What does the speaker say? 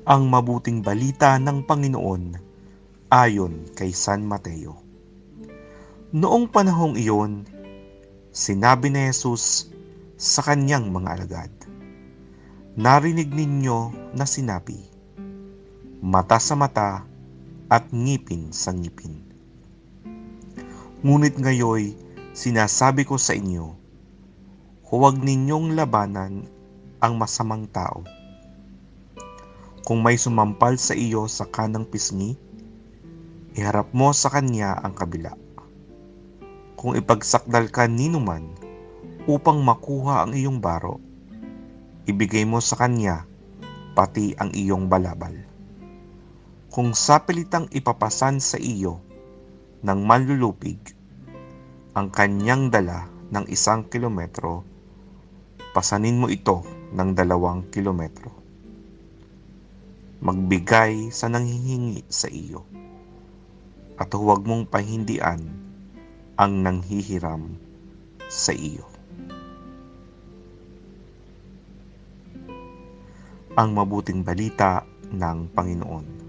Ang mabuting balita ng Panginoon ayon kay San Mateo. Noong panahong iyon, sinabi ni Jesus sa kanyang mga alagad, "Narinig ninyo na sinabi, mata sa mata at ngipin sa ngipin. Ngunit ngayoy sinasabi ko sa inyo, huwag ninyong labanan ang masamang tao. Kung may sumampal sa iyo sa kanang pisngi, iharap mo sa kanya ang kabila. Kung ipagsakdal ka ninuman upang makuha ang iyong baro, ibigay mo sa kanya pati ang iyong balabal. Kung sapilitang ipapasan sa iyo ng manlulupig ang kanyang dala ng 1 kilometro, pasanin mo ito ng 2 kilometro. Magbigay sa nanghihingi sa iyo, at huwag mong pahindian ang nanghihiram sa iyo." Ang mabuting balita ng Panginoon.